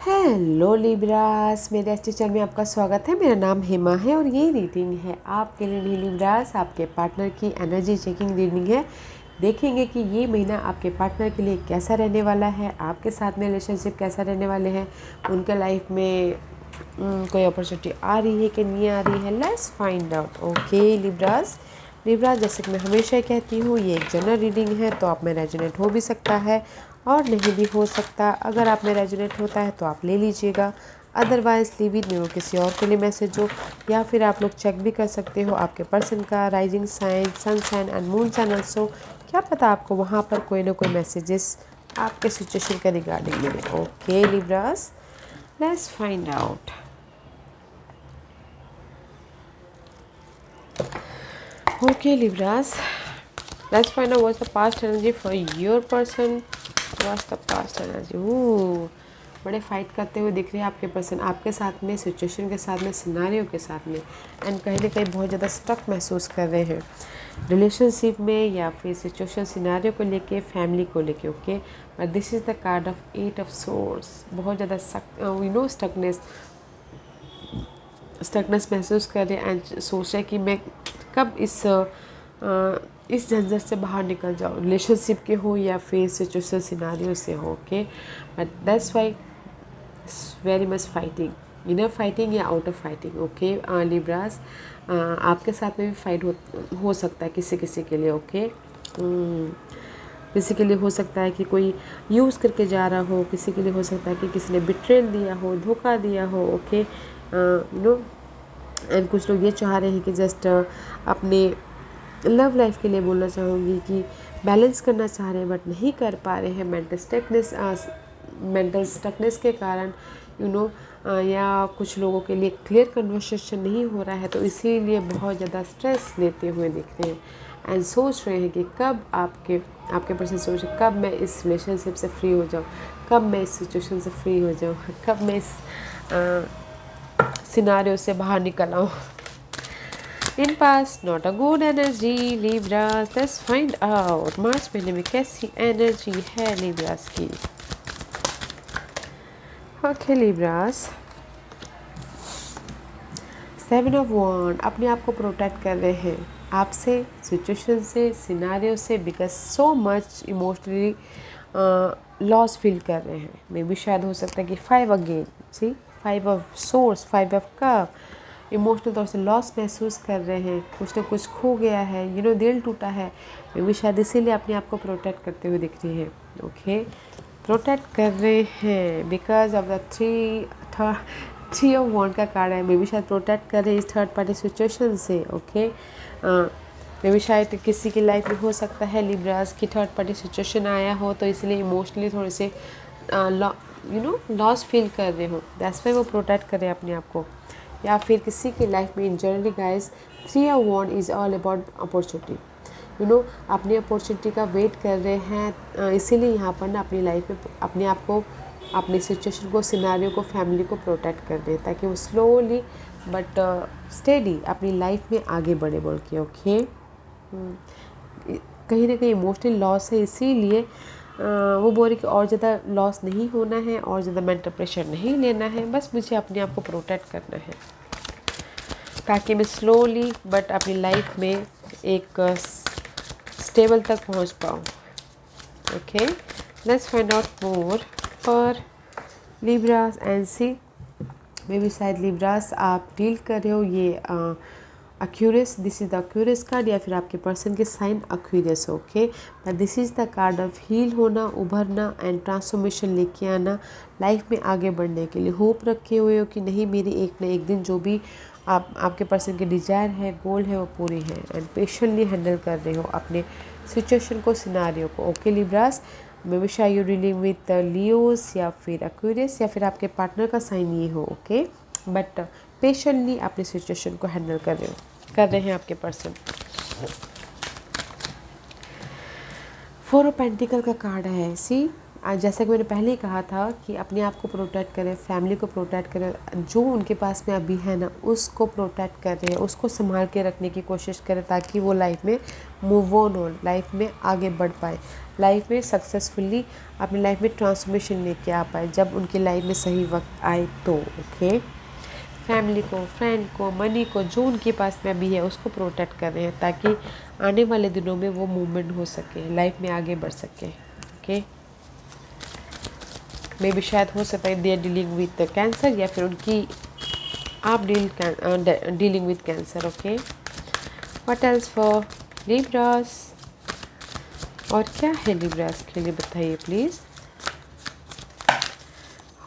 Hello Libras, मेरे Estee channel में आपका स्वागत है। मेरा नाम हेमा है और ये रीडिंग है आपके लिए लिब्रास। आपके पार्टनर की एनर्जी चेकिंग रीडिंग है। देखेंगे कि ये महीना आपके पार्टनर के लिए कैसा रहने वाला है, आपके साथ में रिलेशनशिप कैसा रहने वाले हैं, उनके लाइफ में कोई अपॉर्चुनिटी आ रही है कि नहीं आ रही है। Let's find out. Okay Libras, जैसे कि मैं हमेशा कहती हूँ, ये एक जनरल रीडिंग है, तो आप में रेजोनेट हो भी सकता है और नहीं भी हो सकता। अगर आप में रेजोनेट होता है तो आप ले लीजिएगा, अदरवाइज लीव इट में वो किसी और के लिए मैसेज हो। या फिर आप लोग चेक भी कर सकते हो आपके पर्सन का rising sign, sun sign and moon sign also. क्या पता आपको वहाँ पर कोई ना कोई मैसेजेस आपके सिचुएशन के रिगार्डिंग मिले। Okay Libras, let's find out. Okay Libras, let's find out what's the past energy for your person. What's the past energy? बड़े फाइट करते हुए दिख रहे हैं आपके पर्सन आपके साथ में, सिचुएशन के साथ में, सिनारियो के साथ में, एंड कहीं ना कहीं बहुत ज़्यादा स्टक महसूस कर रहे हैं रिलेशनशिप में या फिर सिचुएशन सिनारियो को लेके, फैमिली को लेके। Okay, but this is the card of 8 of source. बहुत ज़्यादा स्टकनेस महसूस कर रहे हैं एंड सोच रहे हैं कि मैं कब इस झंझट से बाहर निकल जाऊँ, रिलेशनशिप के हो या फिर सिचुएशन सिनारियो से हो। Okay, but that's why very much fighting, inner fighting या out of fighting. Okay Libras, आपके साथ में भी फाइट हो सकता है किसी किसी के लिए। ओके, किसी के लिए हो सकता है कि कोई यूज़ करके जा रहा हो, किसी के लिए हो सकता है कि किसी ने बिट्रेल दिया हो, धोखा दिया हो। ओके एंड कुछ लोग ये चाह रहे हैं कि जस्ट अपने लव लाइफ के लिए बोलना चाहूँगी कि बैलेंस करना चाह रहे हैं बट नहीं कर पा रहे हैं मेंटल स्टकनेस के कारण, या कुछ लोगों के लिए क्लियर कन्वर्सेशन नहीं हो रहा है, तो इसीलिए बहुत ज़्यादा स्ट्रेस लेते हुए दिख रहे हैं एंड सोच रहे हैं कि कब आपके पर्सन सोच रहे कब मैं इस रिलेशनशिप से फ्री हो जाऊँ, कब मैं इस सिचुएशन से फ्री हो जाऊँ, कब मैं इस सिनारियो से बाहर निकल आऊँ। In pass not a good energy Libras. Let's find out March महीने में कैसी एनर्जी है लिब्रास की। ओके लिब्रास, 7 ऑफ वॉन्ड, अपने आप को प्रोटेक्ट कर रहे हैं आपसे, सिचुएशन से, सिनारियो से, because so much emotionally loss feel कर रहे हैं। मे भी शायद हो सकता है कि 5 again, see 5 of swords, 5 of cup, emotional तौर से लॉस महसूस कर रहे हैं, कुछ ना कुछ खो गया है, दिल टूटा है। मे भी शायद इसीलिए अपने आप को प्रोटेक्ट करते हुए दिख रही है। ओके, प्रोटेक्ट कर रहे हैं because of the three of wand का कार्ड है। मे भी शायद प्रोटेक्ट कर रहे हैं इस थर्ड पार्टी सिचुएशन से। ओके, मे भी शायद किसी की लाइफ में हो सकता है लिब्रास की थर्ड पार्टी सिचुएशन आया हो, तो इसलिए इमोशनली थोड़े से लॉस फील कर रहे हो, दैट्स वाई वो प्रोटेक्ट कर रहे हैं अपने आप को। या फिर किसी की लाइफ में in generally guys, 3 of wands is all about opportunity. अपनी अपॉर्चुनिटी का वेट कर रहे हैं, इसीलिए यहाँ पर ना अपनी लाइफ में अपने आप को, अपनी सिचुएशन को, सिनारियो को, फैमिली को प्रोटेक्ट कर रहे हैं ताकि वो स्लोली बट स्टेडी अपनी लाइफ में आगे बढ़े बोल के। ओके, कहीं ना कहीं इमोशनल लॉस है, इसीलिए वो बोल रही कि और ज़्यादा लॉस नहीं होना है, और ज़्यादा मेंटल प्रेशर नहीं लेना है, बस मुझे अपने आप को प्रोटेक्ट करना है ताकि मैं स्लोली बट अपनी लाइफ में एक स्टेबल तक पहुंच पाऊँ। Okay, let's find out more for Libras and see. Maybe शायद लिब्रास आप डील कर रहे हो ये Aquarius, this is the Aquarius card, या फिर आपके पर्सन के sign Aquarius. Okay, but this is the card of heal होना, उभरना एंड ट्रांसफॉर्मेशन लेके आना, लाइफ में आगे बढ़ने के लिए होप रखे हुए हो कि नहीं मेरी एक न एक दिन जो भी आपके पर्सन के डिज़ायर है, गोल है, वो पूरी है, एंड पेशेंटली हैंडल कर रहे हो अपने सिचुएशन को, सिनारियो को। ओके लिब्रास, मे बी शायद यू डीलिंग विथ लियोस या फिर अक्यूरियस, या फिर आपके पार्टनर का साइन ये हो। ओके, बट पेशेंटली अपने सिचुएशन को हैंडल कर रहे हैं आपके पर्सन। 4 ऑफ पेंटिकल का कार्ड है सी, जैसा कि मैंने पहले ही कहा था कि अपने आप को प्रोटेक्ट करें, फैमिली को प्रोटेक्ट करें, जो उनके पास में अभी है ना उसको प्रोटेक्ट करें, उसको संभाल के रखने की कोशिश करें ताकि वो लाइफ में मूव ऑन हो, लाइफ में आगे बढ़ पाए, लाइफ में सक्सेसफुली अपनी लाइफ में ट्रांसफॉर्मेशन लेके आ पाए जब उनकी लाइफ में सही वक्त आए तो। ओके, फैमिली को, फ्रेंड को, मनी को, जो उनके पास में अभी है उसको प्रोटेक्ट कर रहे हैं ताकि आने वाले दिनों में वो मूवमेंट हो सके, लाइफ में आगे बढ़ सके। ओके, मे भी शायद हो सकता है they are dealing with cancer, या फिर उनकी आप dealing with cancer. Okay, what else for Libras, और क्या है लिब्रास के लिए बताइए प्लीज़।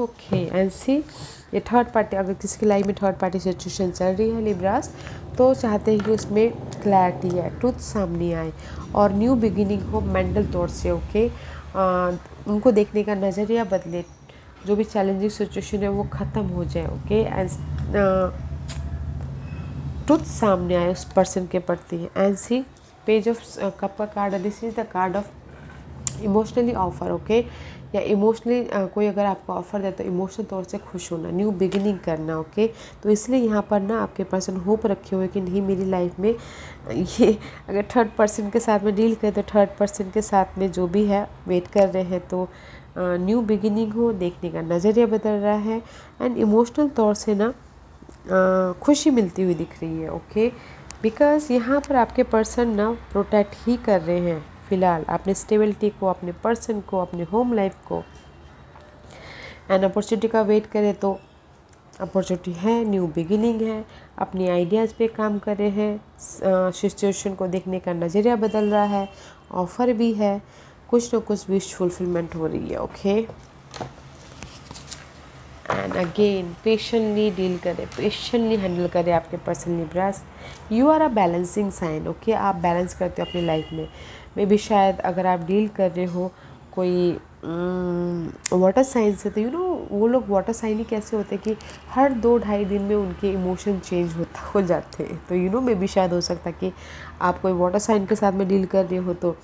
ओके, एंड सी ये थर्ड पार्टी, अगर किसी की लाइफ में थर्ड पार्टी सिचुएशन चल रही है लिब्रास, तो चाहते हैं कि उसमें क्लैरिटी है, ट्रुथ सामने आए और न्यू बिगिनिंग हो मेंटल तौर से। ओके, उनको देखने का नज़रिया बदले, जो भी चैलेंजिंग सिचुएशन है वो ख़त्म हो जाए। ओके, एंड ट्रुथ सामने आए उस पर्सन के प्रति। And see page of cup का card, this is the card of emotionally offer. Okay, या इमोशनली कोई अगर आपको ऑफर दे तो इमोशनल तौर से खुश होना, न्यू बिगिनिंग करना। ओके, तो इसलिए यहाँ पर ना आपके पर्सन होप रखे हुए कि नहीं मेरी लाइफ में ये, अगर थर्ड पर्सन के साथ में डील करें तो थर्ड पर्सन के साथ में जो भी है वेट कर रहे हैं, तो न्यू बिगिनिंग हो, देखने का नज़रिया बदल रहा है एंड इमोशनल तौर से ना खुशी मिलती हुई दिख रही है। ओके, बिकॉज़ यहाँ पर आपके पर्सन ना प्रोटेक्ट ही कर रहे हैं फ़िलहाल अपने स्टेबिलिटी को, अपने पर्सन को, अपने होम लाइफ को। एंड अपॉर्चुनिटी का वेट करें तो अपॉर्चुनिटी है, न्यू बिगिनिंग है, अपनी आइडियाज़ पे काम कर रहे हैं, सिचुएशन को देखने का नज़रिया बदल रहा है, ऑफ़र भी है, कुछ ना कुछ विश फुलफिलमेंट हो रही है। Okay, and again patiently deal करें, पेशेंटली हैंडल करें आपके person Libras. You are a balancing sign. Okay, आप बैलेंस करते हो अपनी लाइफ में। मे भी शायद अगर आप डील कर रहे हो कोई वाटर साइन से, तो वो लोग वाटर साइन ही कैसे होते हैं कि हर 2-2.5 दिन में उनके इमोशन चेंज हो जाते हैं। तो मे भी शायद हो सकता है कि आप कोई वाटर साइन के साथ में डील कर रहे हो, तो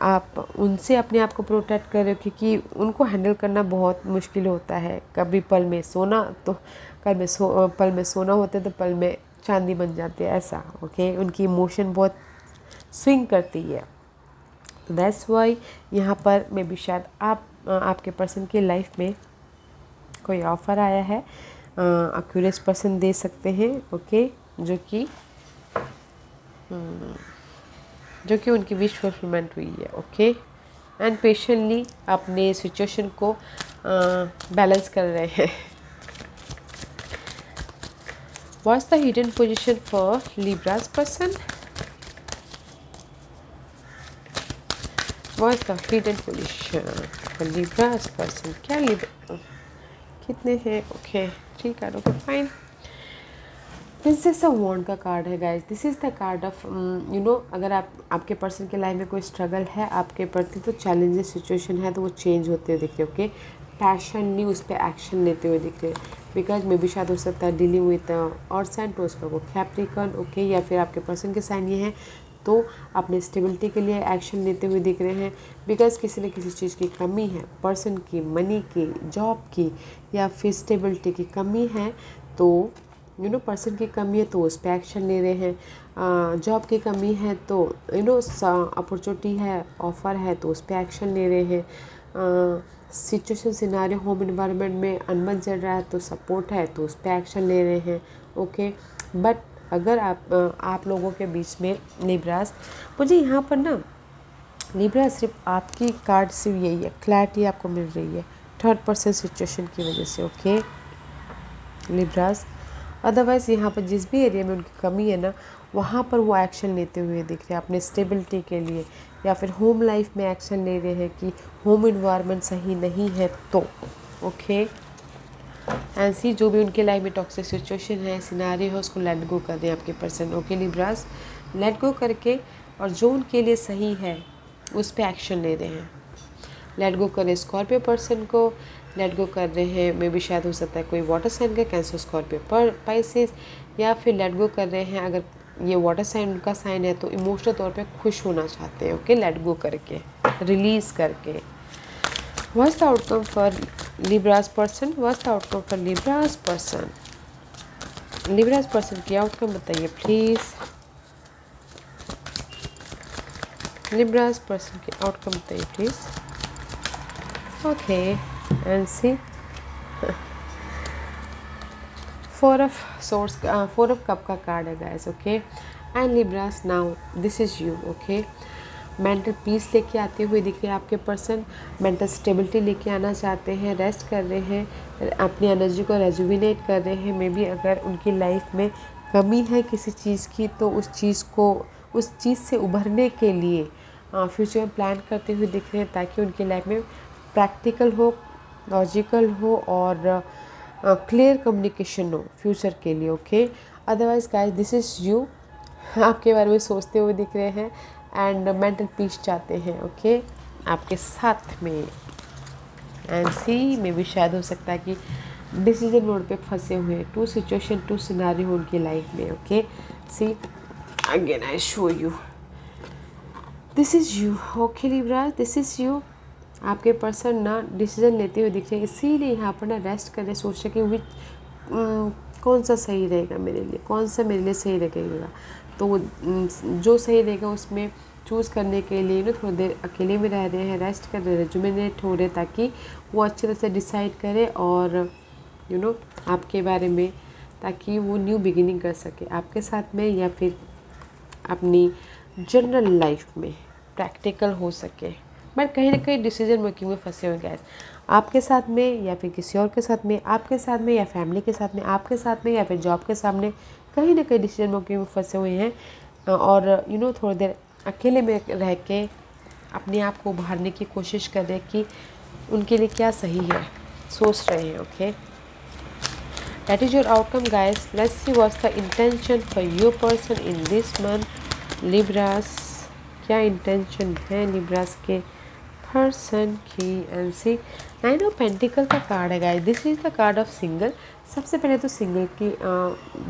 आप उनसे अपने आप को प्रोटेक्ट कर रहे हो क्योंकि उनको हैंडल करना बहुत मुश्किल होता है। कभी पल में सोना होते तो पल में चांदी बन जाते हैं, ऐसा। ओके, उनकी इमोशन बहुत स्विंग करती है। तो दैट्स वाई यहाँ पर मे बी शायद आपके पर्सन की लाइफ में कोई ऑफ़र आया है, क्यूरियस पर्सन दे सकते हैं। ओके, जो कि उनकी विश फुलफिलमेंट हुई है। ओके, एंड पेशेंटली अपने सिचुएशन को बैलेंस कर रहे हैं। What's the hidden position for Libras person? What's the hidden position for Libras person? क्या लिब्रा कितने हैं? ओके, ठीक है, okay fine. Princess of wand का कार्ड है guys. This is the card of अगर आपके पर्सन के लाइफ में कोई स्ट्रगल है आपके प्रति, तो चैलेंजिंग सिचुएशन है तो वो चेंज होते हुए दिख रहे। ओके, पैशनली उस पर एक्शन लेते हुए दिख रहे, बिकॉज मे बी शायद हो सकता है डीलिंग विद और सैंटोस को कैप्रिकॉर्न। ओके, या फिर आपके पर्सन के साइन ये हैं तो अपने स्टेबिलिटी के लिए एक्शन लेते हुए दिख रहे हैं, बिकॉज किसी न किसी चीज़ की कमी है, पर्सन की, मनी की, जॉब की, या फिर स्टेबिलिटी की कमी है, तो पर्सन की कमी है तो उस पर एक्शन ले रहे हैं। जॉब की कमी है तो अपॉर्चुनिटी है, ऑफ़र है तो उस पर एक्शन ले रहे हैं। सिचुएशन सिनारियो होम इन्वायरमेंट में अनबन चल रहा है तो सपोर्ट है तो उस पर एक्शन ले रहे हैं। ओके, बट अगर आप लोगों के बीच में लिब्रास, मुझे यहाँ पर ना लिब्रास सिर्फ आपकी कार्ड सिर्फ यही है, क्लैरिटी आपको मिल रही है थर्ड पर्सन सिचुएशन की वजह से। ओके लिब्रास, अदरवाइज़ यहाँ पर जिस भी एरिया में उनकी कमी है ना, वहाँ पर वो एक्शन लेते हुए दिख रहे हैं अपने स्टेबिलिटी के लिए, या फिर होम लाइफ में एक्शन ले रहे हैं कि होम इन्वायरमेंट सही नहीं है तो। ओके, ऐसी जो भी उनके लाइफ में टॉक्सिक सिचुएशन है, सिनारी है, उसको लेट गो कर दें आपके person. Okay Libras, let go करके और जो उनके लिए सही है उस पर एक्शन ले रहे हैं। लेट गो करें स्कॉर्पियो पर्सन को, लेट गो कर रहे हैं, मे बी शायद हो सकता है कोई वाटर साइन का, कैंसर, स्कॉर्पियो, पाइसेस, या फिर लेट गो कर रहे हैं अगर ये वाटर साइन उनका साइन है तो इमोशनल तौर पे खुश होना चाहते हैं। ओके, लेट गो करके रिलीज़ करके। What's the outcome for Libras person? What's the outcome for Libras person? Libras person की आउटकम बताइए प्लीज़। लिब्रास पर्सन की आउटकम बताइए please. Okay and see four of cup का कार्ड है guys. Okay and Libras, now this is you. Okay mental peace लेके आते हुए दिख रहे हैं आपके पर्सन। मेंटल स्टेबिलिटी लेके आना चाहते हैं, रेस्ट कर रहे हैं, अपनी एनर्जी को रेजुविनेट कर रहे हैं। मे बी अगर उनकी लाइफ में कमी है किसी चीज़ की तो उस चीज़ से उभरने के लिए फ्यूचर में प्लान करते हुए दिख रहे हैं, ताकि उनकी लाइफ में प्रैक्टिकल हो, लॉजिकल हो और क्लियर कम्युनिकेशन हो फ्यूचर के लिए। Okay otherwise guys this is you, आपके बारे में सोचते हुए दिख रहे हैं एंड मेंटल पीस चाहते हैं। ओके आपके साथ में। एंड सी में भी शायद हो सकता है कि डिसीजन मोड पे फंसे हुए, टू सिचुएशन टू सिनारी हो उनकी लाइफ में। Okay see again I show you, this is you. Okay Libra, this is you. आपके पर्सन ना डिसीजन लेते हुए दिख रहे हैं, इसीलिए यहाँ पर ना रेस्ट करने सोच रहे कि कौन सा सही रहेगा मेरे लिए, कौन सा मेरे लिए सही लगेगा। तो जो सही रहेगा उसमें चूज़ करने के लिए ना थोड़ी देर अकेले में रह रहे हैं, रेस्ट कर रहे हैं, रेजुमिनेट हो रहे हैं, ताकि वो अच्छी तरह से डिसाइड करे और आपके बारे में, ताकि वो न्यू बिगिनिंग कर सके आपके साथ में या फिर अपनी जनरल लाइफ में प्रैक्टिकल हो सके। बट कहीं ना कहीं डिसीजन मेकिंग में फंसे हुए गैस, आपके साथ में या फिर किसी और के साथ में, आपके साथ में या फैमिली के साथ में, आपके साथ में या फिर जॉब के सामने, कहीं ना कहीं डिसीजन मेकिंग में फंसे हुए हैं। और थोड़ी देर अकेले में रह के अपने आप को उभारने की कोशिश कर रहे कि उनके लिए क्या सही है, सोच रहे हैं। Okay that is your outcome guys. Let's see what's the intention for your person in this month Libras. क्या इंटेंशन है लिब्रास के पर्सन की? And see nine of pentacle का कार्ड है guys. This is the card of single. सबसे पहले तो single की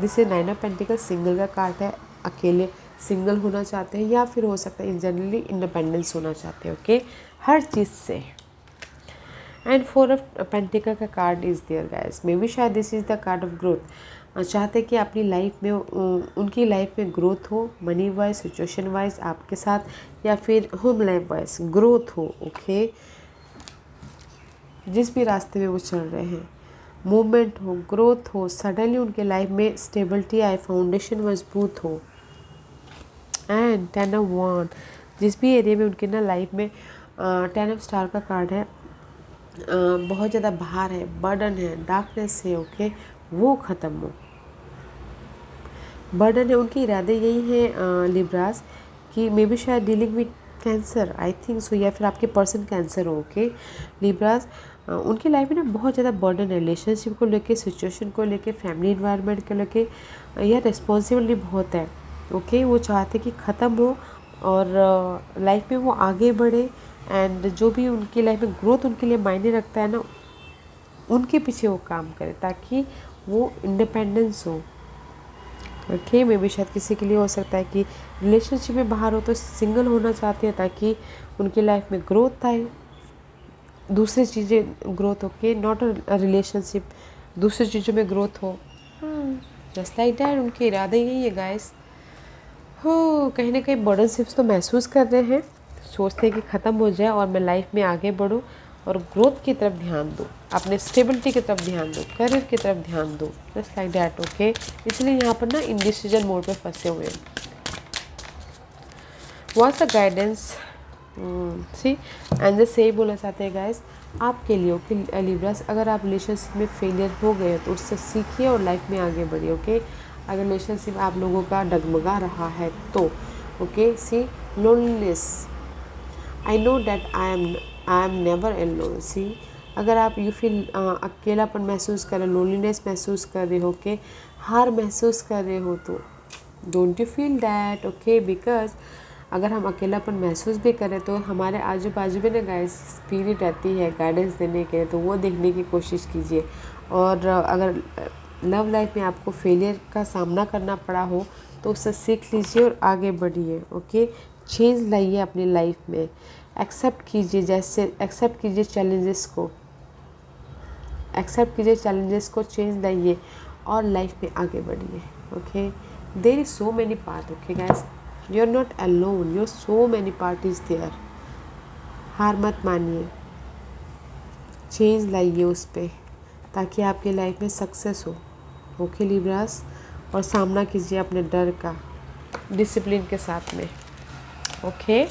this is nine of pentacle, single का कार्ड है। अकेले सिंगल होना चाहते हैं या फिर हो सकता है जनरली इंडिपेंडेंस होना चाहते हैं। ओके हर चीज़ से। एंड फोर ऑफ पेंटिकल का card is there guys. Maybe शायद this is the card of growth. चाहते कि अपनी लाइफ में उनकी लाइफ में ग्रोथ हो, मनी वाइज, सिचुएशन वाइज आपके साथ, या फिर होम लाइफ वाइज ग्रोथ हो। ओके जिस भी रास्ते में वो चल रहे हैं, मूवमेंट हो, ग्रोथ हो, सडनली उनके लाइफ में स्टेबिलिटी आए, फाउंडेशन मजबूत हो। एंड टेन ऑफ वन, जिस भी एरिया में उनके ना लाइफ में टेन ऑफ स्टार का कार्ड है, बहुत ज़्यादा भार है, बर्डन है, डार्कनेस है। ओके वो ख़त्म हो, बर्डन है। उनके इरादे यही हैं लिब्रास कि मे बी शायद dealing with cancer, I think so, या फिर आपके पर्सन कैंसर हो। ओके लिब्रास उनकी लाइफ में ना बहुत ज़्यादा बर्डन है, रिलेशनशिप को लेके, सिचुएशन को लेके, फैमिली इन्वायरमेंट को लेके, यह रिस्पॉन्सिबिलिटी बहुत है। ओके वो चाहते कि ख़त्म हो और लाइफ में वो आगे बढ़े। एंड जो भी उनकी लाइफ में ग्रोथ उनके लिए मायने रखता है ना, उनके पीछे वो काम करे ताकि वो इंडिपेंडेंस हो। ओके मे बी शायद किसी के लिए हो सकता है कि रिलेशनशिप में बाहर हो तो सिंगल होना चाहते हैं ताकि उनकी लाइफ में ग्रोथ आए, दूसरी चीज़ें ग्रोथ हो के, नॉट अ रिलेशनशिप, दूसरी चीज़ों में ग्रोथ हो। जस्ट लाइक दैट उनके इरादे यही है गाइस। हो कहीं ना कहीं बर्डन शिप्स तो महसूस कर रहे हैं, सोचते हैं कि ख़त्म हो जाए और मैं लाइफ में आगे बढ़ूं और ग्रोथ की तरफ ध्यान दूं, अपने स्टेबिलिटी की तरफ ध्यान दूं, करियर की तरफ ध्यान दूं। Just like that. ओके इसलिए यहाँ पर ना इनडिसीजन मोड पे फंसे हुए हैं। What's the guidance see and just यही बोलना चाहते हैं गाइस आपके लिए। ओके लिब्रास अगर आप रिलेशनशिप में फेलियर हो गए तो उससे सीखिए और लाइफ में आगे बढ़िए। ओके अगर रिलेशनशिप आप लोगों का डगमगा रहा है तो okay see loneliness, I know that I am never alone. See अगर आप यू फील अकेलापन महसूस कर रहे हो, लोनलीनेस महसूस कर रहे हो, ओके हार महसूस कर रहे हो, तो don't you feel that. Okay because अगर हम अकेलापन महसूस भी करें तो हमारे आजू बाजू में ना गाइस स्पिरिट रहती है गाइडेंस देने के लिए, तो वो देखने की कोशिश कीजिए। और अगर लव लाइफ में आपको फेलियर का सामना करना पड़ा हो तो उससे सीख लीजिए और आगे बढ़िए। ओके चेंज लाइए अपनी लाइफ में एक्सेप्ट कीजिए, जैसे एक्सेप्ट कीजिए चैलेंजेस को, एक्सेप्ट कीजिए चैलेंजेस को, चेंज लाइए और लाइफ में आगे बढ़िए। Okay, there is so many part. Okay guys, you are not alone, your so many part is there. हार मत मानिए, चेंज लाइए उस पर, ताकि आपकी लाइफ में सक्सेस हो। ओके लिब्रास, और सामना कीजिए अपने डर का डिसिप्लिन के साथ में। ओके,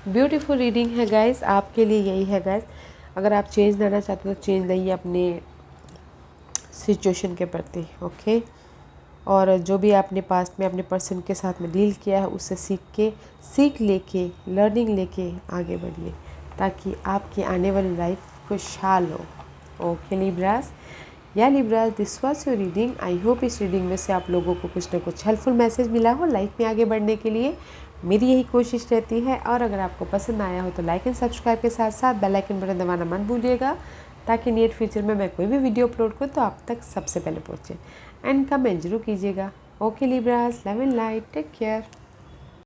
ब्यूटीफुल रीडिंग है गाइस, आपके लिए यही है गाइस। अगर आप चेंज लाना चाहते हो तो चेंज लाइए अपने सिचुएशन के प्रति। ओके, और जो भी आपने पास्ट में अपने पर्सन के साथ में डील किया है उससे सीख लेके, लर्निंग लेके आगे बढ़िए, ताकि आपकी आने वाली लाइफ खुशहाल हो। ओके लिब्रास, या Libras, this was your reading. I hope इस रीडिंग में से आप लोगों को कुछ ना कुछ हेल्पफुल मैसेज मिला हो लाइफ में आगे बढ़ने के लिए। मेरी यही कोशिश रहती है। और अगर आपको पसंद आया हो तो लाइक एंड सब्सक्राइब के साथ साथ बेल आइकन बटन दबाना मत भूलिएगा, ताकि नियर फ्यूचर में मैं कोई भी वीडियो अपलोड करूँ तो आप तक सबसे पहले पहुँचे। एंड कमेंट जरूर कीजिएगा। Okay Libras, love and light, take care.